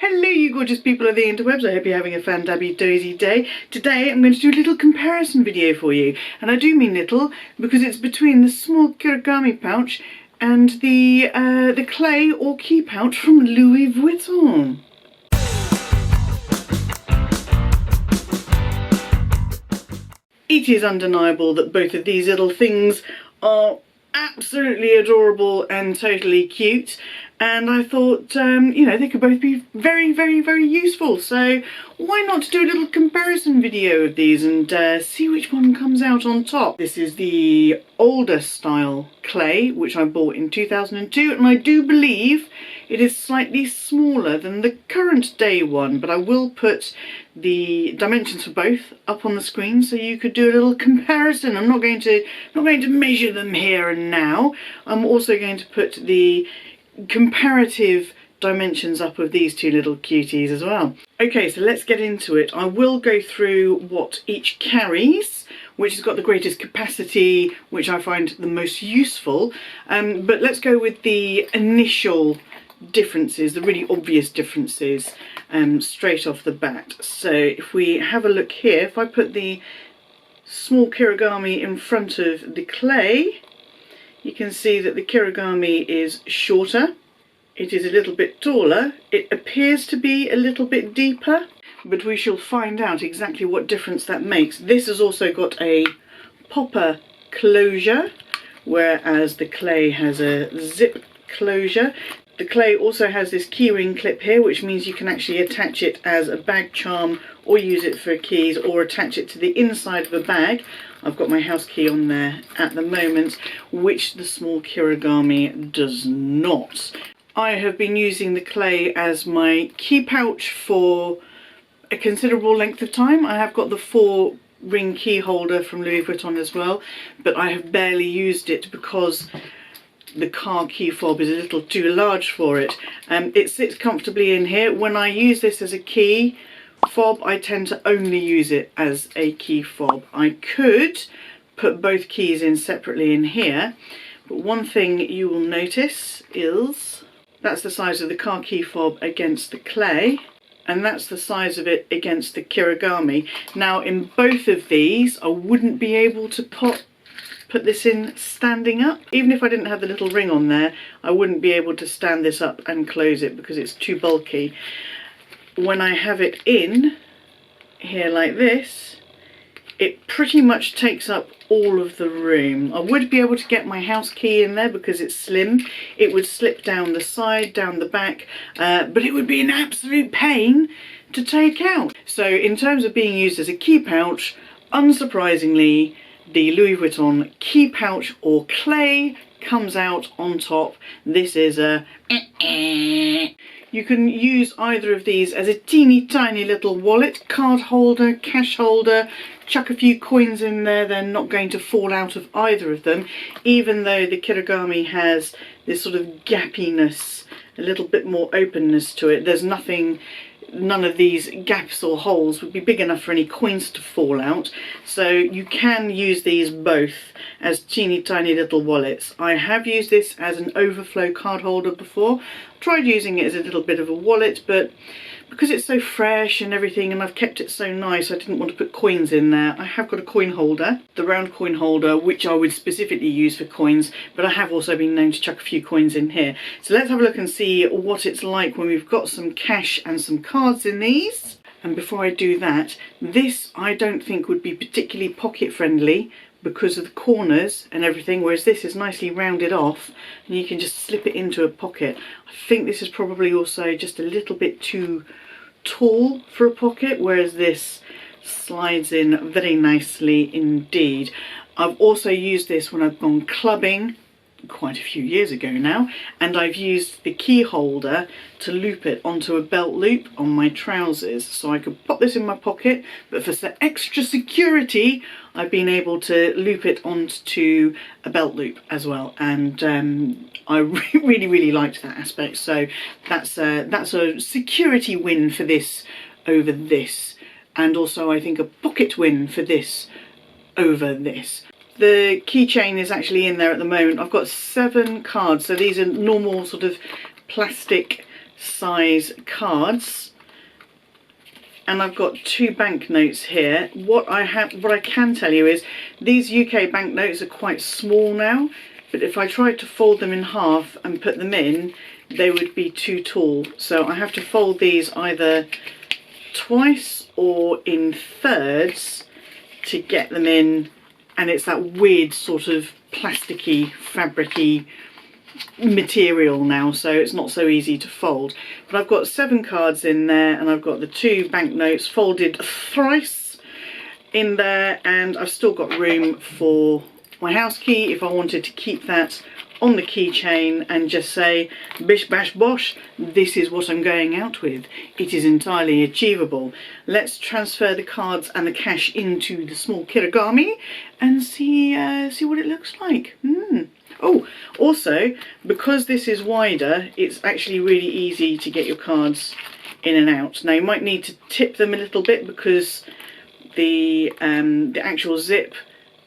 Hello you gorgeous people of the interwebs, I hope you're having a Fandabbydozy day. Today I'm going to do a little comparison video for you, and I do mean little because it's between the small kirigami pouch and the clay or key pouch from Louis Vuitton. It is undeniable that both of these little things are absolutely adorable and totally cute, and I thought you know, they could both be very useful, so why not do a little comparison video of these and see which one comes out on top. This is the older style clay which I bought in 2002, and I do believe it is slightly smaller than the current day one, but I will put the dimensions for both up on the screen so you could do a little comparison. I'm not going to measure them here and now. I'm also going to put the comparative dimensions up of these two little cuties as well. Okay, so let's get into it. I will go through what each carries, which has got the greatest capacity, which I find the most useful, but let's go with the initial differences, the really obvious differences, straight off the bat. So if we have a look here, if I put the small kirigami in front of the clay, you can see that the kirigami is shorter, it is a little bit taller, it appears to be a little bit deeper, but we shall find out exactly what difference that makes. This has also got a popper closure, whereas the clay has a zip closure. The clay also has this keyring clip here, which means you can actually attach it as a bag charm or use it for keys or attach it to the inside of a bag. I've got my house key on there at the moment, which the small kirigami does not. I have been using the clay as my key pouch for a considerable length of time. I have got the 4-ring key holder from Louis Vuitton as well, but I have barely used it because the car key fob is a little too large for it. It sits comfortably in here. When I use this as a key fob, I tend to only use it as a key fob. I could put both keys in separately in here, but one thing you will notice is that's the size of the car key fob against the clay, and that's the size of it against the kirigami. Now in both of these I wouldn't be able to put this in standing up. Even if I didn't have the little ring on there, I wouldn't be able to stand this up and close it because it's too bulky. When I have it in here like this, it pretty much takes up all of the room. I would be able to get my house key in there because it's slim. It would slip down the side, down the back, but it would be an absolute pain to take out. So in terms of being used as a key pouch, unsurprisingly, the Louis Vuitton key pouch or clay comes out on top. This is a You can use either of these as a teeny tiny little wallet, card holder, cash holder, chuck a few coins in there, they're not going to fall out of either of them, even though the kirigami has this sort of gappiness, a little bit more openness to it. There's none of these gaps or holes would be big enough for any coins to fall out, so you can use these both as teeny tiny little wallets. I have used this as an overflow card holder before. Tried using it as a little bit of a wallet, but because it's so fresh and everything and I've kept it so nice, I didn't want to put coins in there. I have got a coin holder, the round coin holder, which I would specifically use for coins, but I have also been known to chuck a few coins in here. So let's have a look and see what it's like when we've got some cash and some cards in these. And before I do that, this I don't think would be particularly pocket friendly because of the corners and everything, whereas this is nicely rounded off and you can just slip it into a pocket. I think this is probably also just a little bit too tall for a pocket, whereas this slides in very nicely indeed. I've also used this when I've gone clubbing quite a few years ago now, and I've used the key holder to loop it onto a belt loop on my trousers, so I could pop this in my pocket, but for some extra security I've been able to loop it onto a belt loop as well, and I really liked that aspect. So that's a security win for this over this, and also I think a pocket win for this over this. The keychain is actually in there at the moment. I've got 7 cards, so these are normal sort of plastic size cards, and I've got 2 banknotes here. What I can tell you is these UK banknotes are quite small now, but if I tried to fold them in half and put them in, they would be too tall. So I have to fold these either twice or in thirds to get them in, and it's that weird sort of plasticky, fabricy material now, so it's not so easy to fold. But I've got 7 cards in there, and I've got the 2 banknotes folded thrice in there, and I've still got room for my house key if I wanted to keep that on the keychain and just say bish bash bosh, this is what I'm going out with. It is entirely achievable. Let's transfer the cards and the cash into the small kirigami and see what it looks like. Oh, also, because this is wider, it's actually really easy to get your cards in and out. Now you might need to tip them a little bit because the actual zip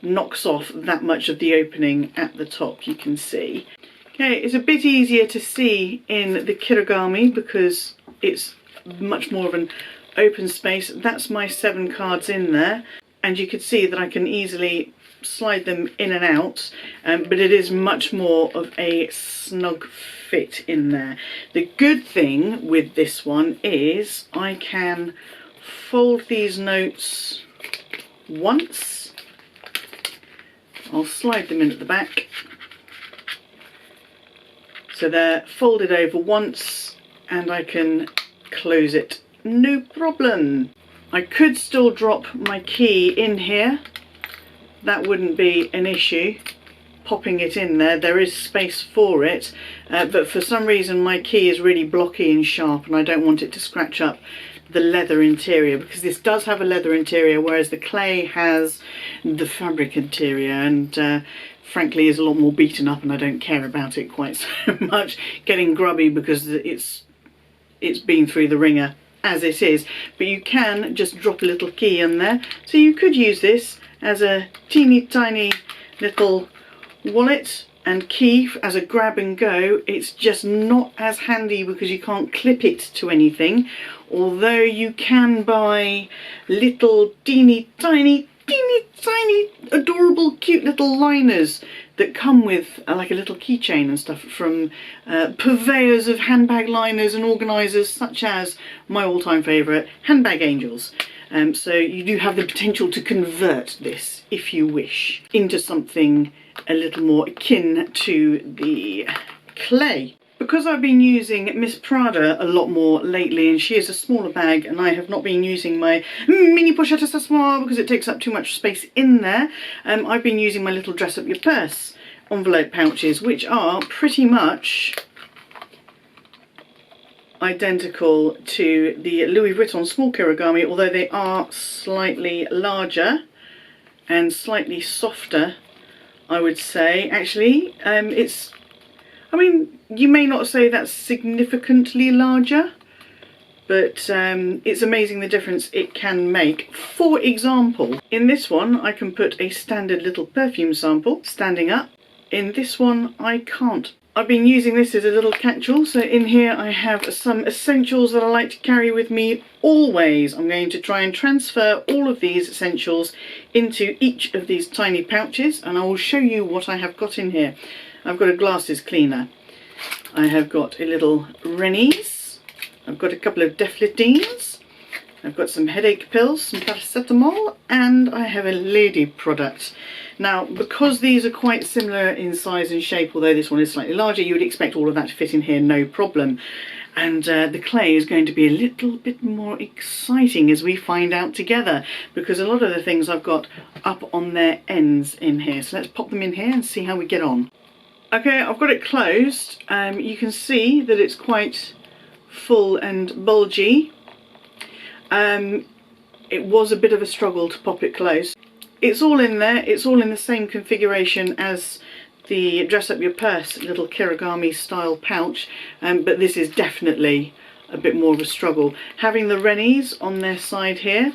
knocks off that much of the opening at the top, you can see. Okay, it's a bit easier to see in the kirigami because it's much more of an open space. That's my 7 cards in there, and you can see that I can easily slide them in and out, but it is much more of a snug fit in there. The good thing with this one is I can fold these notes once. I'll slide them in at the back. So they're folded over once and I can close it, no problem. I could still drop my key in here. That wouldn't be an issue, popping it in there. There is space for it, but for some reason my key is really blocky and sharp and I don't want it to scratch up the leather interior, because this does have a leather interior whereas the clay has the fabric interior, and frankly is a lot more beaten up and I don't care about it quite so much getting grubby because it's been through the ringer as it is. But you can just drop a little key in there, so you could use this as a teeny tiny little wallet and key as a grab and go. It's just not as handy because you can't clip it to anything, although you can buy little teeny tiny adorable cute little liners that come with like a little keychain and stuff from purveyors of handbag liners and organisers such as my all-time favourite, Handbag Angels. So you do have the potential to convert this, if you wish, into something a little more akin to the clay. Because I've been using Miss Prada a lot more lately, and she is a smaller bag, and I have not been using my mini pochette accessoire because it takes up too much space in there, I've been using my little dress up your purse envelope pouches, which are pretty much identical to the Louis Vuitton small kirigami, although they are slightly larger and slightly softer, I would say. Actually, I mean, you may not say that's significantly larger, but it's amazing the difference it can make. For example, in this one I can put a standard little perfume sample standing up. In this one I can't. I've been using this as a little catch-all, so in here I have some essentials that I like to carry with me always. I'm going to try and transfer all of these essentials into each of these tiny pouches, and I will show you what I have got in here. I've got a glasses cleaner, I have got a little Rennies, I've got a couple of Deflitines, I've got some headache pills, some paracetamol, and I have a lady product. Now, because these are quite similar in size and shape, although this one is slightly larger, you would expect all of that to fit in here, no problem. And the clay is going to be a little bit more exciting as we find out together, because a lot of the things I've got up on their ends in here. So let's pop them in here and see how we get on. Okay, I've got it closed. You can see that it's quite full and bulgy. It was a bit of a struggle to pop it closed. It's all in there, it's all in the same configuration as the Dress Up Your Purse little kirigami style pouch, but this is definitely a bit more of a struggle. Having the Rennies on their side here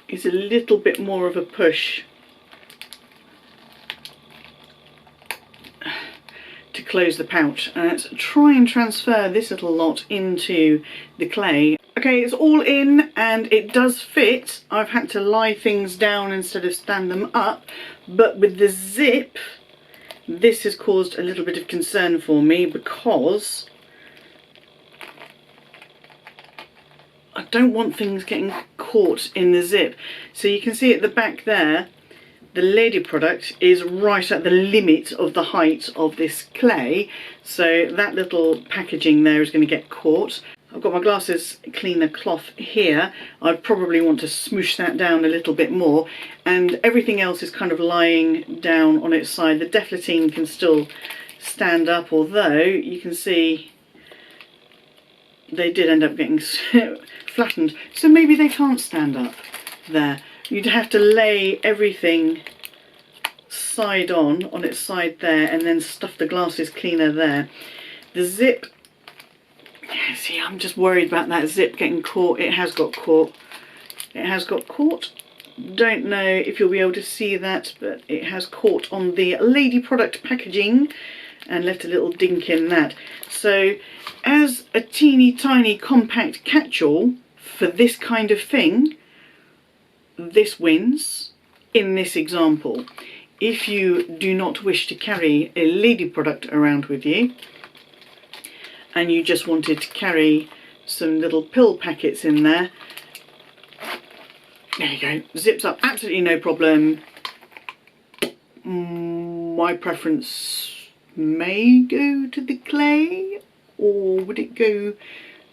is a little bit more of a push to close the pouch. Let's try and transfer this little lot into the clay. Okay, it's all in and it does fit. I've had to lie things down instead of stand them up, but with the zip, this has caused a little bit of concern for me because I don't want things getting caught in the zip. So you can see at the back there, the lady product is right at the limit of the height of this clay, so that little packaging there is going to get caught. I've got my glasses cleaner cloth here. I'd probably want to smoosh that down a little bit more, and everything else is kind of lying down on its side. The deflatine can still stand up, although you can see they did end up getting flattened, so maybe they can't stand up there. You'd have to lay everything side on its side there and then stuff the glasses cleaner there. The zip, see, I'm just worried about that zip getting caught. It has got caught. It has got caught. Don't know if you'll be able to see that, but it has caught on the lady product packaging and left a little dink in that. So as a teeny tiny compact catch-all for this kind of thing, this wins in this example. If you do not wish to carry a lady product around with you and you just wanted to carry some little pill packets in there, there you go, zips up absolutely no problem. My preference may go to the clay, or would it go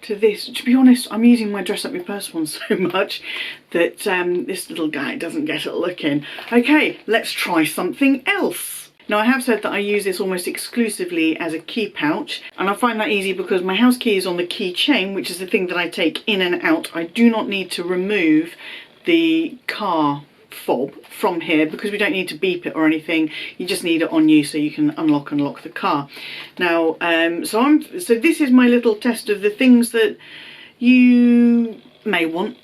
to this? To be honest, I'm using my Dress Up Your Purse one so much that this little guy doesn't get a look in. Okay, let's try something else. Now, I have said that I use this almost exclusively as a key pouch, and I find that easy because my house key is on the keychain, which is the thing that I take in and out. I do not need to remove the car fob from here because we don't need to beep it or anything. You just need it on you so you can unlock and lock the car. Now, so this is my little test of the things that you may want,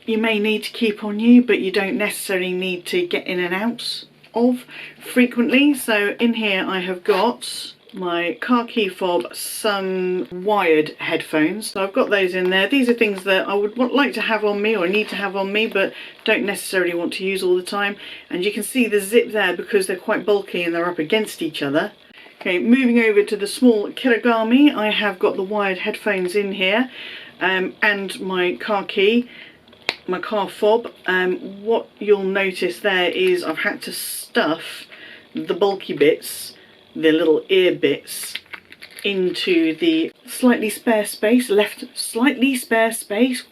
you may need to keep on you, but you don't necessarily need to get in and out of frequently. So in here I have got my car key fob, some wired headphones. So I've got those in there. These are things that I would like to have on me or need to have on me, but don't necessarily want to use all the time. And you can see the zip there because they're quite bulky and they're up against each other. Okay, moving over to the small kirigami, I have got the wired headphones in here and my car key, my car fob. What you'll notice there is I've had to stuff the bulky bits, the little ear bits, into the slightly spare space, left slightly spare space,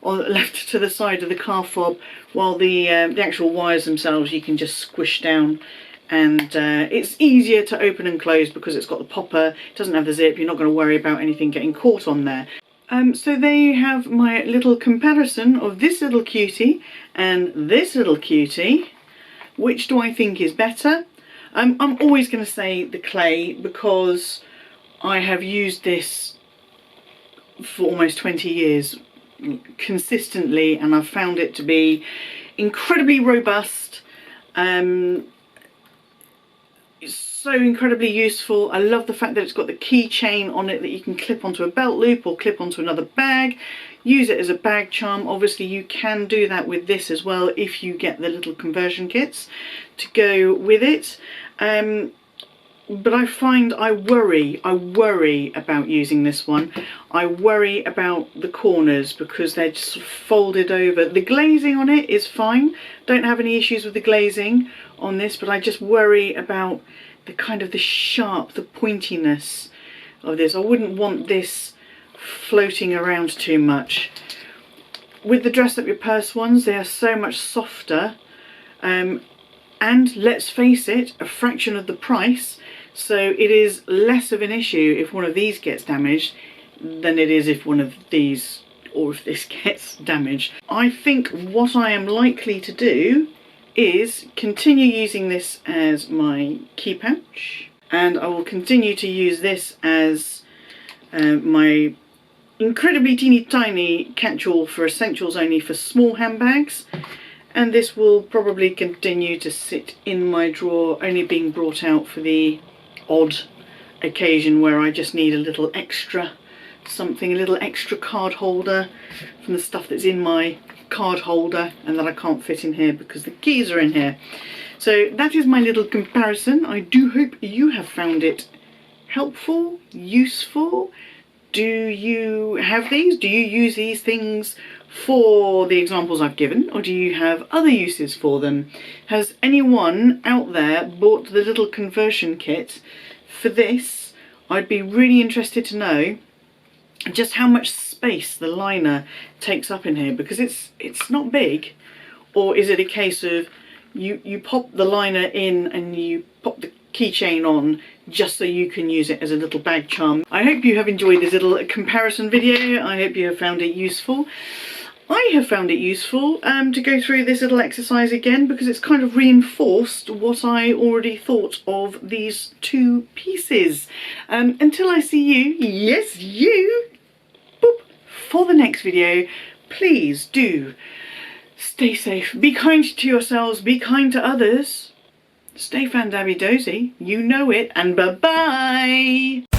or left to the side of the car fob, while the actual wires themselves you can just squish down, and it's easier to open and close because it's got the popper, it doesn't have the zip, you're not going to worry about anything getting caught on there. So there you have my little comparison of this little cutie and this little cutie. Which do I think is better? I'm always going to say the clay because I have used this for almost 20 years consistently, and I've found it to be incredibly robust. It's so incredibly useful. I love the fact that it's got the keychain on it that you can clip onto a belt loop or clip onto another bag. Use it as a bag charm. Obviously you can do that with this as well if you get the little conversion kits to go with it. But I find I worry about using this one. I worry about the corners because they're just folded over. The glazing on it is fine. Don't have any issues with the glazing on this, but I just worry about the kind of the sharp, the pointiness of this. I wouldn't want this floating around too much. With the Dress Up Your Purse ones, they are so much softer, and let's face it, a fraction of the price, so it is less of an issue if one of these gets damaged than it is if one of these, or if this gets damaged. I think what I am likely to do is continue using this as my key pouch, and I will continue to use this as my incredibly teeny tiny catch-all for essentials only for small handbags, and this will probably continue to sit in my drawer, only being brought out for the odd occasion where I just need a little extra something, a little extra card holder from the stuff that's in my card holder and that I can't fit in here because the keys are in here. So that is my little comparison. I do hope you have found it helpful, useful. Do you have these? Do you use these things for the examples I've given, or do you have other uses for them? Has anyone out there bought the little conversion kit for this? I'd be really interested to know just how much space the liner takes up in here, because it's not big. Or is it a case of you pop the liner in and you pop the keychain on just so you can use it as a little bag charm? I hope you have enjoyed this little comparison video. I hope you have found it useful. I have found it useful to go through this little exercise again, because it's kind of reinforced what I already thought of these two pieces. Until I see you, yes you, boop, for the next video, please do stay safe, be kind to yourselves, be kind to others, stay Fandabbydozy, you know it, and bye-bye!